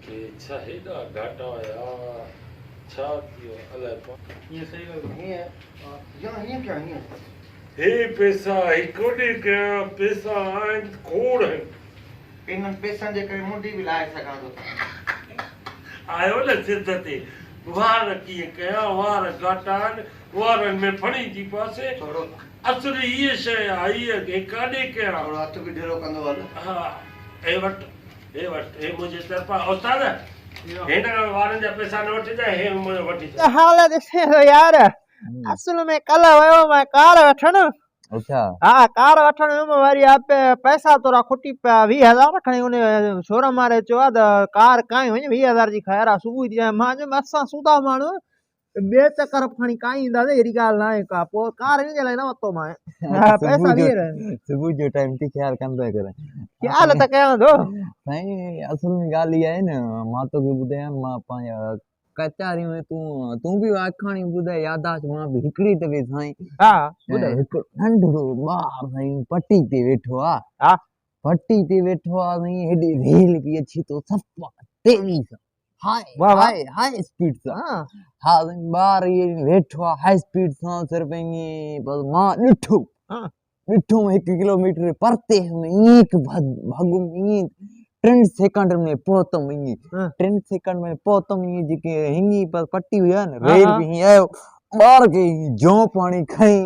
के छा हेॾा घाटा यार छा थियो अलाए ये सही लग रही है ये क्या है हे पैसा हिकोॾे कया पैसा आहिनि खोड़ आहिनि इन्हनि पैसनि जे करे मुंडी बि लाहे सघां थो आयो न सिध ते वार कीअं कया वार घाटा आहिनि वारनि में फणी जी पासे थोरो असुल हीअ शइ आहे हीअ के काॾे कया थोरो हथ बि ढिलो कंदो हल हा हे मुंहिंजे तरफ़ां उस्ताद हिन वारनि जा पैसा न वठिजांइ हे मुंहिंजो वठी जा हाल ॾिसे थो यार असल में कल्ह वियो मां कार वठण अच्छा हाँ कार वठण वियुमि वरी आपे पैसा थोरा खुटी पिया 20,000 खणी उन शोरूम वारे चयो आहे त कार काई वञे 20,000 जी ख़ैर आहे सुबुह जी मां चयुमि असां सूदा माण्हू ॿिए चकर खणी काई ईंदासीं अहिड़ी ॻाल्हि न आहे का पोइ कार इन जे लाइ न वरितो मां पैसा सुबुह जो टाइम ते ख्याल कंदो करे ख्याल त कयां थो साईं असल में ॻाल्हि इहा आहे न मां तोखे ॿुधायां मां पंहिंजा कचारी में तूं बि अखाणी ॿुधाए याददाश्त मां बि हिकिड़ी दफ़े साईं हा हिकु नंढड़ो ॿार साईं पटी ते वेठो आहे हा पटी ते वेठो आहे साईं हेॾे रेल बि अची थो सफ़ा तेज़ी सां हाई स्पीड सां हा साईं ॿार इहे वेठो आहे हाई स्पीड सां सिर्फ़ु ईअं बसि मां ॾिठो 1 किलोमीटर परते में ईअं भॻुमि ईअं 3 सेकंड में पहुतमि ईअं 3 सेकंड में पहुतमि ईअं जेके हीअं बसि पटी हुई आहे न रेल बि हीअं आयो ॿार खे जौ पाणी खईं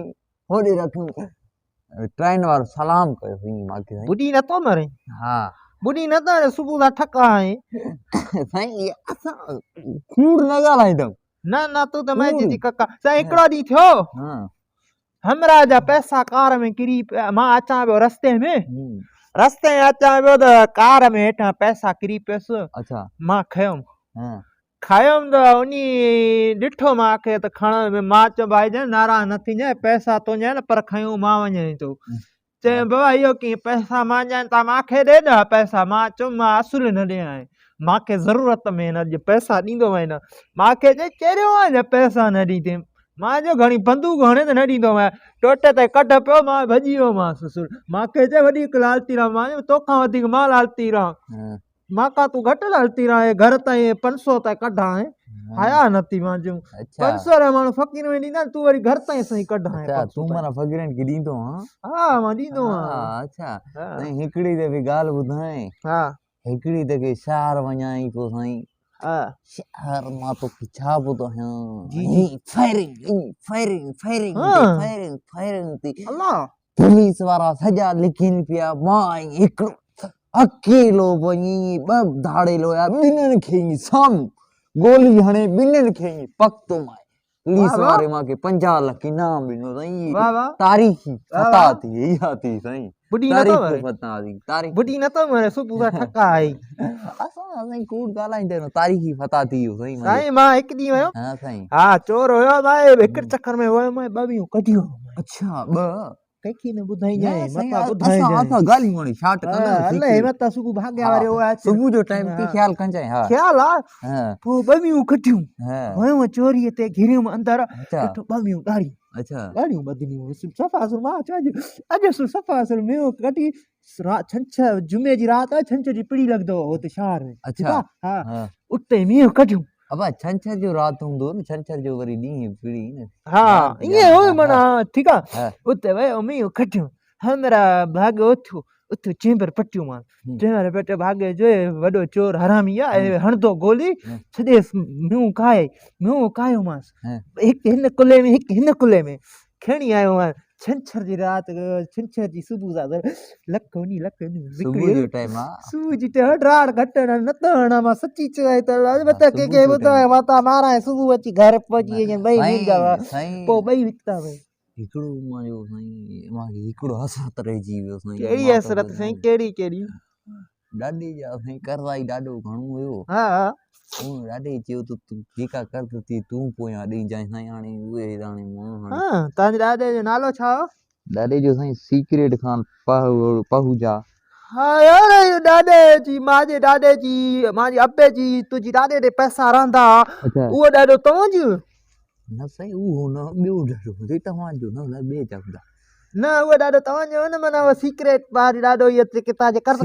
होॾे रखियो ट्रेन वारो सलाम कयो हीअं मूंखे बुढी नथो मरे हा बुढी न त सुबुह खां ठका आहे साईं असां कूड़ न ॻाल्हाईंदमि न तूं त मैं जी कका साईं हिकिड़ो ॾींहुं थियो हमरा जा पैसा कार में किरी पिया मां अचां पियो रस्ते में अचां पियो त कार में हेठां पैसा किरी पियसि अच्छा मां खयुमि त उन ॾिठो मूंखे त खण मां चयो भाई जन नाराज़ न थींजांइ पैसा तुंहिंजा न पर खयूं मां वञे थो चई बाबा इहो कीअं पैसा मां ॼाण तव्हां मूंखे ॾे न पैसा मां चयुमि मां असुल न ॾियां मूंखे ज़रूरत में न अॼु पैसा ॾींदो वई न मूंखे चई कहिड़ो आहे पैसा न ॾींदे मां चयो घणी बंदूक हणे त न ॾींदो टोटे ते कढ पियो मां भॼी वियोमांसि मूंखे चए वॾी लालती राम मां तोखां वधीक मां लालती राम मां तूं घटि लालती राम घर ताईं 500 ताईं कढां हया नथी मां चयूं 500 माण्हू फ़क़ीर में ॾींदा तूं वरी घर ताईं सही कढां तूं माना फ़क़ीरनि खे ॾींदो हा मां ॾींदो आहियां अच्छा हिकिड़ी दफ़े ॻाल्हि ॿुधाए हिकिड़ी दफ़े शहर वञाई पोइ साईं शहर मां तोखे छा ॿुधायां फायरिंग थी पुलिस वारा सॼा लिखनि पिया मां हिकिड़ो अकेलो वञी 2 धाड़ेलो हुया ॿिन्हिनि खे साम्हूं गोली हणे ॿिन्हिनि खे पकतो माए पुलिस वारे मूंखे 50 लाख इनाम ॾिनो साईं तारीख़ी फता थी इहा थी साईं बुढी न तो मरे सुबुह खां ठका आई असां साईं कूड़ ॻाल्हाईंदा न तारीख़ी फता थी वियो साईं मां हिकु ॾींहुं वियो हा साईं हा चोर हुयो भाई हिकु चक्कर में वियो मां 2 कढियो अच्छा 2 कंहिंखे न ॿुधाइजांइ मता असां ॻाल्हियूं वणी शार्ट कंदा हले मता सुबुह भाग्या वारे हो सुबुह जो टाइम ते ख्याल कंजाइ हा ख्याल आ पोइ 2 कढियूं वयो चोरीअ ते घिरियम अंदर ॾिठो 2 गाड़ी अच्छा गाड़ियूं बदलियूं सफ़ा असुल मां अॼु सफ़ा असुल में कढी छंछर जुमे जी रात छंछर जी पिड़ी लॻंदो हो त शहर में अच्छा हा उते मींहुं कढियूं अब छंछर जो रात हूंदो न छंछर जो वरी ॾींहुं पिड़ी न हा ईअं हो माना ठीकु आहे उते वियो मींहुं कढियूं हमरा भाॻ उथो चेंबर पटियूं मां चेंबर पटियो भाॻे जो वॾो चोर हरामी आहे हणंदो गोली सॼे मींहुं कायोमांसि हिकु हिन कुले में हिकु हिन कुले में खणी आयो आहियां छंछर जी रात छंछर जी सुबुह सां लख सुबुह जी ड्राड़ घटि न त हणा मां सची चवाई त के ॿुधाए माता मारा सुबुह अची घर पहुची वञनि पोइ 2 विकता वई हिकिड़ो मुंहिंजो साईं मूंखे हिकिड़ो हसरत रहिजी वियो साईं कहिड़ी हसरत साईं कहिड़ी ॾाॾे जा साईं करवाई ॾाढो घणो हुयो हा ॾाढे चयो त तूं जेका कर थी तूं पोयां ॾेई साईं हाणे उहे हाणे तव्हांजे ॾाॾे जो नालो छा ॾाॾे जो साईं सीक्रेट खान पहूजा हा यार ॾाॾे जी मांजे अबे जी तुंहिंजी ॾाॾे ॾे पैसा रहंदा उहो ॾाढो तव्हांजो न साईं उहो न ॿियो ॾाढो तव्हांजो न ॿिए चवंदा न उहो ॾाढो तव्हांजो न माना उहो सीक्रेट ॾाढो इहो तव्हांजे कर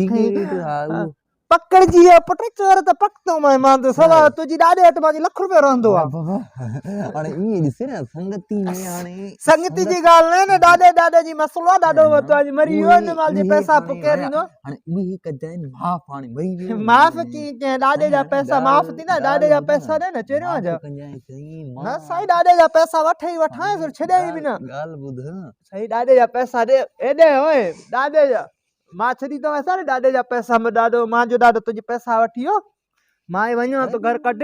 पकड़जी है पुट चोर त पकतो मां तो सवा तुजी ॾाॾे वटि मां लख रुपया रहंदो आहे बाबा हाणे ईअं ॾिसे न संगती में हाणे संगति जी ॻाल्हि न ॾाॾे ॾाॾे जी मसलो आहे ॾाढो वतो अॼु मरी वियो हिन महिल जे पैसा केरु ॾींदो हाणे उहे कजाइन माफ़ हाणे मरी वियो माफ़ कीअं कयां ॾाॾे जा पैसा माफ़ थींदा ॾाॾे जा पैसा ॾे न चरियो जा कजाइन सही न साईं ॾाॾे जा पैसा वठे ई वठां फिर छॾे ई बि न ॻाल्हि ॿुध साईं ॾाॾे जा पैसा ॾे एॾे ओए ॾाॾे जा मां छॾी थो वञा न ॾाॾे जा पैसा में ॾाॾो मुंहिंजो ॾाॾो तुंहिंजी पैसा वठी वियो मां ई वञा तो घर कढ